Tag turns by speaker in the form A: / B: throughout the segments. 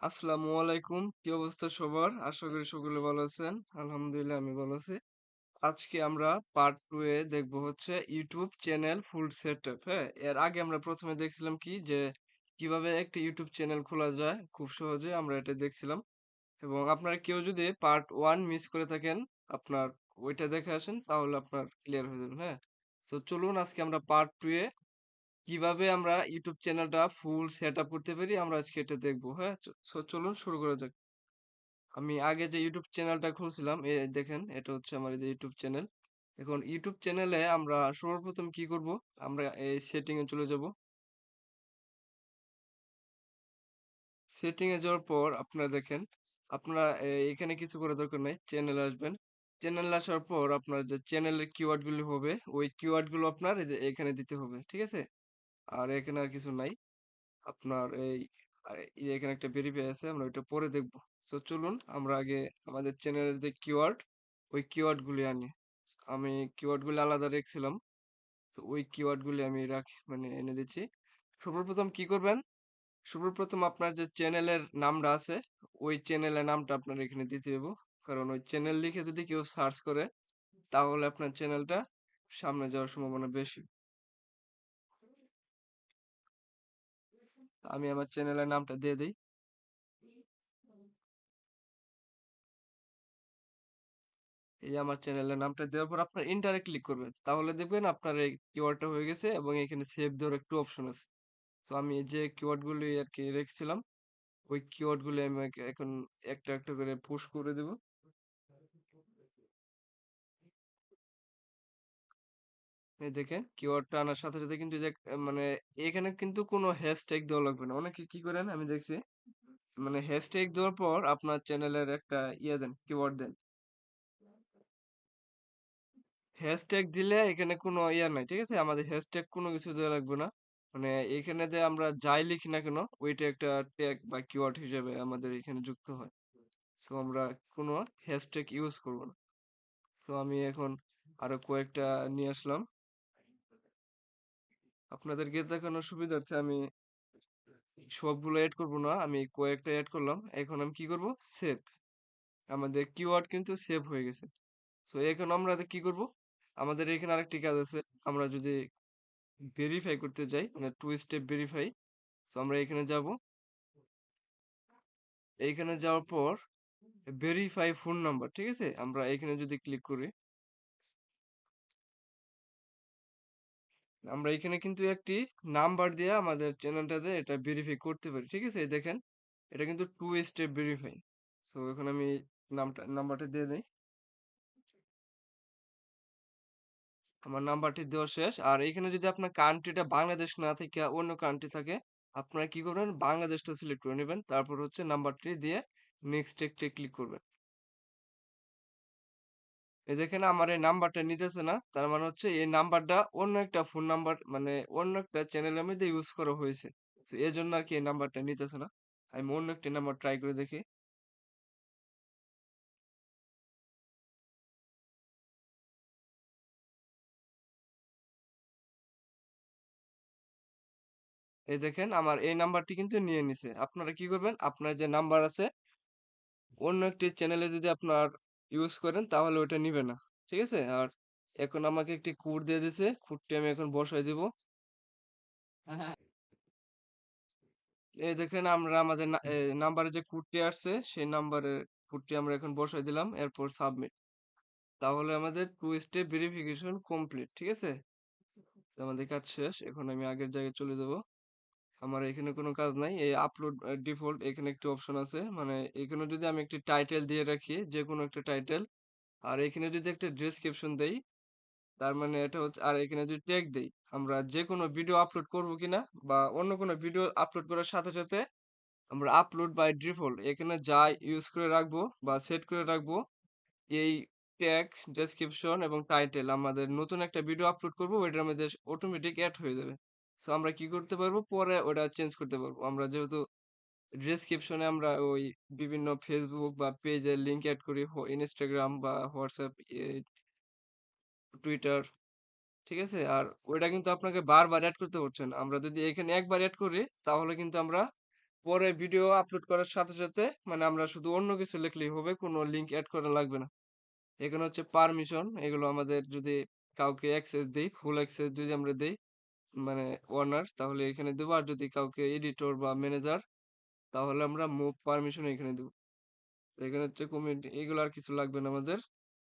A: আসসালামু আলাইকুম। কি অবস্থা সবার? আশা করি সকলে ভালো আছেন। আলহামদুলিল্লাহ আমি ভালো আছি। আজকে আমরা পার্ট 2 এ দেখবো হচ্ছে YouTube চ্যানেল ফুল সেটআপ, হ্যাঁ? এর আগে আমরা ১ম এ দেখছিলাম কি যে কিভাবে একটা YouTube চ্যানেল খোলা যায় খুব সহজে আমরা এটা দেখছিলাম। এবং আপনারা কেউ যদি পার্ট 1 মিস করে থাকেন, আপনার ওইটা দেখে আসেন তাহলে আপনার ক্লিয়ার হয়ে যাবে, হ্যাঁ? সো চলুন আজকে আমরা পার্ট 2 এ কিভাবে আমরা ইউটিউব চ্যানেলটা ফুল সেট আপ করতে পারি আমরা আজকে এটা দেখবো, হ্যাঁ? চলুন শুরু করা যাক। আমি আগে যে ইউটিউব চ্যানেলটা খুলছিলাম দেখেন এটা হচ্ছে আমার এই যে ইউটিউব চ্যানেল। এখন ইউটিউব চ্যানেলে আমরা সর্বপ্রথম কি করব, আমরা এই সেটিং এ চলে যাব। সেটিং এ যাওয়ার পর আপনারা দেখেন, আপনারা এখানে কিছু করার দরকার নাই, চ্যানেলে আসবেন। চ্যানেলে আসার পর আপনার যে চ্যানেলের কিওয়ার্ড গুলো হবে ওই কিওয়ার্ড গুলো আপনার এই যে এখানে দিতে হবে, ঠিক আছে? আর এখানে আর কিছু নাই। আপনার এই এখানে একটা ভেরিফাই আছে, আমরা ওইটা পরে দেখবো। সো চলুন আমরা আগে আমাদের চ্যানেলের যে কিওয়ার্ড ওই কিওয়ার্ড গুলি আনি। আমি কিওয়ার্ড গুলি আলাদা রেখেছিলাম, তো ওই কিওয়ার্ড গুলি আমি মানে এনে দিচ্ছি। সর্বপ্রথম কি করবেন, সর্বপ্রথম আপনার যে চ্যানেলের নামটা আছে ওই চ্যানেলের নামটা আপনার এখানে দিতে হবে। কারণ ওই চ্যানেল লিখে যদি কেউ সার্চ করে তাহলে আপনার চ্যানেলটা সামনে যাওয়ার সম্ভাবনা বেশি। আমি আমার চ্যানেলের নামটা দিয়ে দিই। এই যে আমার চ্যানেলের নামটা দেওয়ার পর আপনার ইন্টারে ক্লিক করবেন, তাহলে দেখবেন আপনার এই কিওয়ার্ডটা হয়ে গেছে এবং এখানে সেভ দেওয়ার একটু অপশন আছে। তো আমি এই যে কিওয়ার্ড গুলি আর কি রেখেছিলাম ওই কিওয়ার্ড গুলি আমি এখন একটা একটা করে পুশ করে দেব। এই দেখেন কিওয়ার্ডটা আনার সাথে সাথে কিন্তু যে মানে এখানে কিন্তু কোনো হ্যাশট্যাগ দেওয়া লাগবে না। অনেকে কি করেন আমি দেখছি, মানে হ্যাশট্যাগ দেওয়ার পর আপনার চ্যানেলের একটা ইয়ে দেন, কিওয়ার্ড দেন। হ্যাশট্যাগ দিলে এখানে কোনো ইয়া নাই, ঠিক আছে? আমাদের হ্যাশট্যাগ কোনো কিছু দেওয়া লাগবে না। মানে এখানে যে আমরা যাই লিখি না কেন ওইটা একটা ট্যাগ বা কিওয়ার্ড হিসেবে আমাদের এখানে যুক্ত হয়। সো আমরা কোনো হ্যাশট্যাগ ইউজ করব না। সো আমি এখন আরো কয়েকটা নিয়ে আসলাম আপনাদেরকে দেখানোর সুবিধার্থে। আমি সবগুলো এড করব না, আমি কয়েকটা এড করলাম। এখন আমি কি করব, সেভ। আমাদের কিওয়ার্ড কিন্তু সেভ হয়ে গেছে। সো এখন আমরা কি করব, আমাদের এখানে আরেকটি কাজ আছে। আমরা যদি ভেরিফাই করতে যাই, মানে টু স্টেপ ভেরিফাই, সো আমরা এখানে যাব। এইখানে যাওয়ার পর ভেরিফাই ফোন নাম্বার, ঠিক আছে? আমরা এখানে যদি ক্লিক করি, আমরা এখানে কিন্তু একটি নাম্বার দিয়ে আমাদের চ্যানেলটাতে এটা ভেরিফাই করতে পারি, ঠিক আছে? এই দেখেন এটা কিন্তু টু স্টেপ ভেরিফাই। সো এখন আমি নাম্বারটা দিয়ে দেই। আমার নাম্বারটি দেওয়া শেষ। আর এখানে যদি আপনার কান্ট্রিটা বাংলাদেশ না থেকে অন্য কান্ট্রি থাকে, আপনারা কি করবেন, বাংলাদেশটা সিলেক্ট করে নেবেন, তারপর হচ্ছে নাম্বারটি দিয়ে নেক্সট এ ক্লিক করবেন। এই দেখেন আমার এই নাম্বারটা নিতেছে না, তার মানে হচ্ছে এই নাম্বারটা অন্য একটা ফোন নাম্বার, মানে অন্য একটা চ্যানেলের মধ্যে ইউজ করা হয়েছে। তো এই জন্য আর কি এই নাম্বারটা নিতেছে না। আমি অন্য একটা নাম্বার ট্রাই করে দেখি। এই দেখেন আমার এই নাম্বারটি কিন্তু নিয়ে নিছে। আপনারা কি করবেন, আপনার যে নাম্বার আছে অন্য একটি চ্যানেলে যদি আপনার ইউজ করেন তাহলে ওটা নিবে না, ঠিক আছে? আর এখন আমাকে একটি কোড দিয়ে দিছে, কোডটি আমি এখন বসাই দিব। এই দেখেন আমরা আমাদের নাম্বারে যে কোডটি আসছে সেই নাম্বারের কোডটি আমরা এখন বসাই দিলাম, এরপর সাবমিট। তাহলে আমাদের টু স্টেপ ভেরিফিকেশন কমপ্লিট, ঠিক আছে? তো আমাদের কাজ শেষ। এখন আমি আগের জায়গায় চলে যাব। আমার এখানে কোনো কাজ নাই। এই আপলোড ডিফল্ট এখানে একটি অপশন আছে, মানে এখানে যদি আমি একটি টাইটেল দিয়ে রাখি, যে কোনো একটা টাইটেল, আর এখানে যদি একটা ডেসক্রিপশন দেই, তার মানে এটা হচ্ছে, আর এখানে যদি ট্যাগ দেই, আমরা যে কোনো ভিডিও আপলোড করব কিনা বা অন্য কোনো ভিডিও আপলোড করার সাথে সাথে আমরা আপলোড বাই ডিফল্ট এখানে যা ইউজ করে রাখবো বা সেট করে রাখবো, এই ট্যাগ, ডেসক্রিপশন এবং টাইটেল আমাদের নতুন একটা ভিডিও আপলোড করব ওইটার মধ্যে অটোমেটিক অ্যাড হয়ে যাবে। সো আমরা কি করতে পারবো, পরে ওটা চেঞ্জ করতে পারবো। আমরা যেহেতু ডেসক্রিপশনে আমরা ওই বিভিন্ন ফেসবুক বা পেজের লিংক অ্যাড করি, ইনস্টাগ্রাম বা হোয়াটসঅ্যাপ, টুইটার, ঠিক আছে? আর ওইটা কিন্তু আপনাকে বারবার অ্যাড করতে হচ্ছে না। আমরা যদি এখানে একবার অ্যাড করি তাহলে কিন্তু আমরা পরে ভিডিও আপলোড করার সাথে সাথে মানে আমরা শুধু অন্য কিছু লিখলেই হবে, কোনো লিঙ্ক অ্যাড করা লাগবে না। এখানে হচ্ছে পারমিশন, এগুলো আমাদের যদি কাউকে অ্যাক্সেস দেই, ফুল অ্যাক্সেস যদি আমরা দেই মানে ওনার, তাহলে এখানে দেবো। আর যদি কাউকে এডিটর বা ম্যানেজার, তাহলে আমরা মুভ পারমিশন এখানে দেবো। এখানে হচ্ছে কমিউনিটি, এগুলো আর কিছু লাগবে না আমাদের।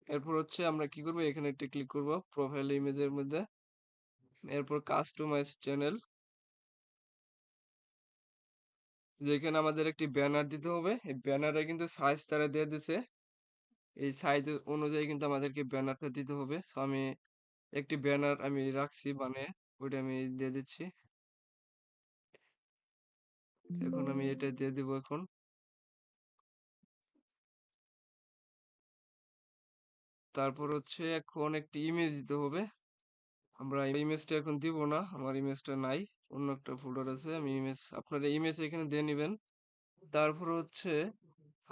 A: এরপর হচ্ছে আমরা কি করবো, এখানে একটা ক্লিক করব প্রোফাইল ইমেজের মধ্যে। এরপর কাস্টমাইজ চ্যানেল, যেখানে আমাদের একটি ব্যানার দিতে হবে। এই ব্যানারে কিন্তু সাইজ তারা দিয়ে দিছে, এই সাইজ অনুযায়ী কিন্তু আমাদেরকে ব্যানারটা দিতে হবে। সো আমি একটি ব্যানার আমি রাখছি মানে ওইটা আমি দিয়ে দিচ্ছি। এখন আমি এটা দিয়ে দিব এখন। তারপর হচ্ছে এখন একটি ইমেজ দিতে হবে। আমরা ইমেজটা এখন দিব না, আমার ইমেজটা নাই, অন্য একটা ফোল্ডার আছে। আমি ইমেজ, আপনারা ইমেজ এখানে দিয়ে নেবেন। তারপর হচ্ছে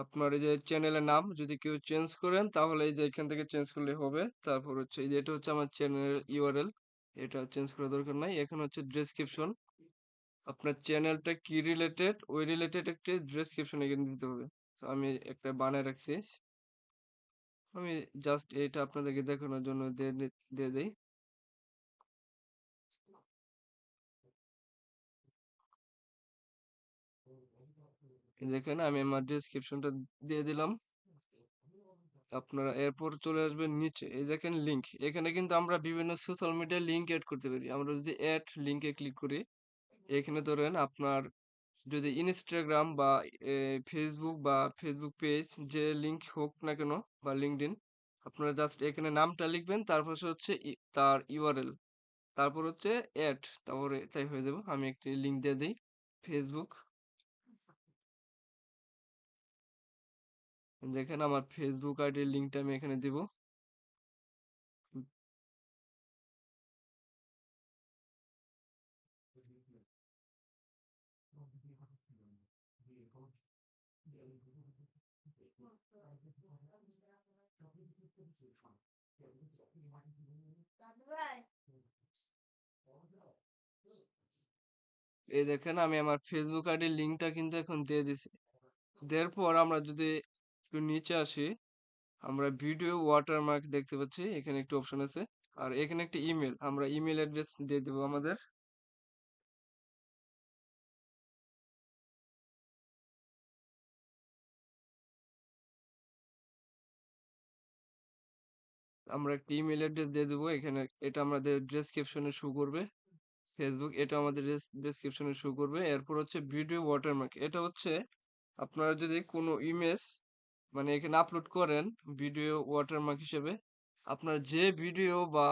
A: আপনার এই যে চ্যানেলের নাম যদি কেউ চেঞ্জ করেন, তাহলে এই যে এখান থেকে চেঞ্জ করলে হবে। তারপর হচ্ছে এই যে এটা হচ্ছে আমার চ্যানেলের ইউআরএল, এটা চেঞ্জ করার দরকার নাই। এখন হচ্ছে ডেসক্রিপশন, আপনার চ্যানেলটা কি রিলেটেড ওই রিলেটেড একটা ডেসক্রিপশন এখানে দিতে হবে। তো আমি একটা বানায় রাখছি, আমি জাস্ট এটা আপনাদেরকে দেখানোর জন্য দিয়ে দেই। এই দেখেন আমি আমার ডেসক্রিপশনটা দিয়ে দিলাম। আপনারা এরপর চলে আসবেন নিচে, এই দেখেন লিংক, এখানে কিন্তু আমরা বিভিন্ন সোশ্যাল মিডিয়া লিংক এড করতে পারি। আমরা যদি এড লিংকে ক্লিক করি, এখানে ধরেন আপনার যদি ইনস্টাগ্রাম বা ফেসবুক বা ফেসবুক পেজ যে লিংক হোক না কেন বা লিঙ্কডইন, আপনারা জাস্ট এখানে নামটা লিখবেন, তারপর হচ্ছে তার ইউআরএল, তারপর হচ্ছে অ্যাড, তারপরে তাই হয়ে যাবে। আমি একটি লিংক দিয়ে দিই ফেসবুক, দেখেন আমার ফেসবুক আইডির লিংকটা আমি এখানে দিব। এই দেখেন আমি আমার ফেসবুক আইডির লিংকটা কিন্তু এখন দিয়ে দিছি। দেওয়ার পর আমরা যদি একটু নিচে আসি, আমরা ভিডিও ওয়াটারমার্ক দেখতে পাচ্ছি, এখানে একটু অপশন আছে। আর এখানে একটা ইমেল, আমরা ইমেল অ্যাড্রেস দিয়ে দেবো আমাদের। আমরা একটা ইমেল অ্যাড্রেস দিয়ে দেবো এখানে, এটা আমাদের ডেসক্রিপশনে শো করবে। ফেসবুক, এটা আমাদের ডেসক্রিপশনে শো করবে। এরপর হচ্ছে ভিডিও ওয়াটারমার্ক, এটা হচ্ছে আপনারা যদি কোনো ইমেজ মানে এখানে আপলোড করেন ভিডিও ওয়াটারমার্ক হিসেবে, আপনার যে ভিডিও বা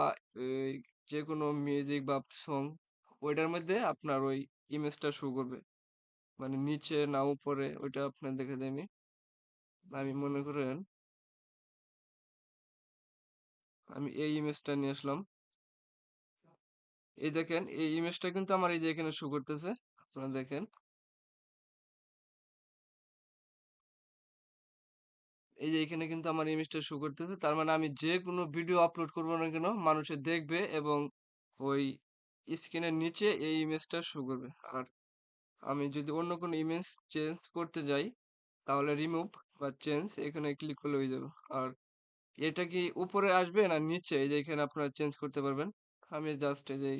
A: এই যে কোনো মিউজিক বা সং, ওইটার মধ্যে আপনার ওই ইমেজটা শো করবে, মানে নিচে না উপরে, ওইটা আপনার দেখে দেয়। আমি আমি মনে করেন আমি এই ইমেজটা নিয়ে আসলাম। এই দেখেন এই ইমেজটা কিন্তু আমার এই যে এখানে শো করতেছে, আপনারা দেখেন। এই যে এখানে কিন্তু আমার ইমেজটা শো করতেছে, তার মানে আমি যে কোনো ভিডিও আপলোড করবো না কেন মানুষে দেখবে, এবং ওই স্ক্রিনের নিচে এই ইমেজটা শো করবে। আর আমি যদি অন্য কোনো ইমেজ চেঞ্জ করতে যাই, তাহলে রিমুভ বা চেঞ্জ এখানে ক্লিক করলে হয়ে যাবে। আর এটা কি উপরে আসবে না নিচে, এই যে এখানে আপনারা চেঞ্জ করতে পারবেন। আমি জাস্ট এই যে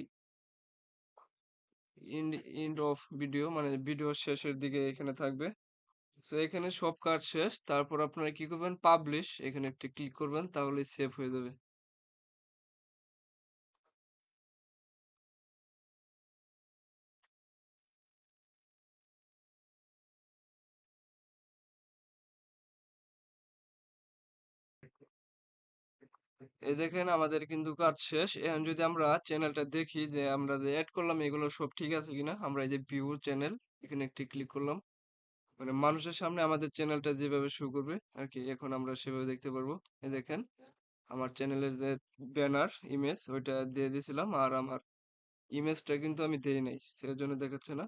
A: ইন্ড এন্ড অফ ভিডিও মানে ভিডিওর শেষের দিকে এখানে থাকবে। সো এখানে সব কাজ শেষ, তারপর আপনারা কি করবেন, পাবলিশ এখানে একটি ক্লিক করবেন, তাহলে সেভ হয়ে যাবে। এই দেখেন আমাদের কিন্তু কাজ শেষ। এখন যদি আমরা চ্যানেলটা দেখি যে আমরা যে অ্যাড করলাম এগুলো সব ঠিক আছে কিনা, আমরা এই যে ভিউ চ্যানেল এখানে একটি ক্লিক করলাম, মানে মানুষের সামনে আমাদের চ্যানেলটা যেভাবে শো করবে আর কি, এখন আমরা সেভাবে দেখতে পারবো। এই দেখেন আমার চ্যানেলের যে ব্যানার ইমেজ ওইটা দিয়ে দিয়েছিলাম, আর আমার ইমেজটা কিন্তু আমি দেই নাই, সেটার জন্য দেখাচ্ছে না।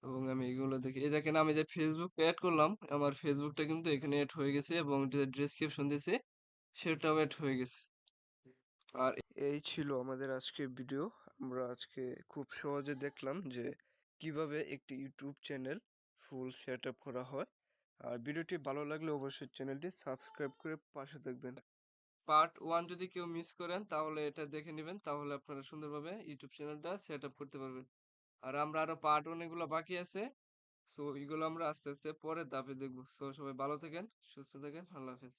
A: এবং আমি এগুলো দেখি, এই দেখেন আমি যে ফেসবুক অ্যাড করলাম, আমার ফেসবুকটা কিন্তু এখানে অ্যাড হয়ে গেছে, এবং যে ডেসক্রিপশন দিয়েছে সেটাও অ্যাড হয়ে গেছে। আর এই ছিল আমাদের আজকে ভিডিও। আমরা আজকে খুব সহজে দেখলাম যে কিভাবে একটি ইউটিউব চ্যানেল ফুল সেটআপ করা হয়। আর ভিডিওটি ভালো লাগলে অবশ্যই চ্যানেলটি সাবস্ক্রাইব করে পাশে থাকবেন। পার্ট 1 যদি কেউ মিস করেন তাহলে এটা দেখে নিবেন। তাহলে আপনারা সুন্দরভাবে ইউটিউব চ্যানেলটা সেটআপ করতে পারবেন। আর আমরা আরো পার্ট অনেকগুলো বাকি আছে। সো এগুলো আমরা আস্তে আস্তে পরের ধাপে দেখবো। সো সবাই ভালো থাকেন, সুস্থ থাকেন। আল্লাহ হাফেজ।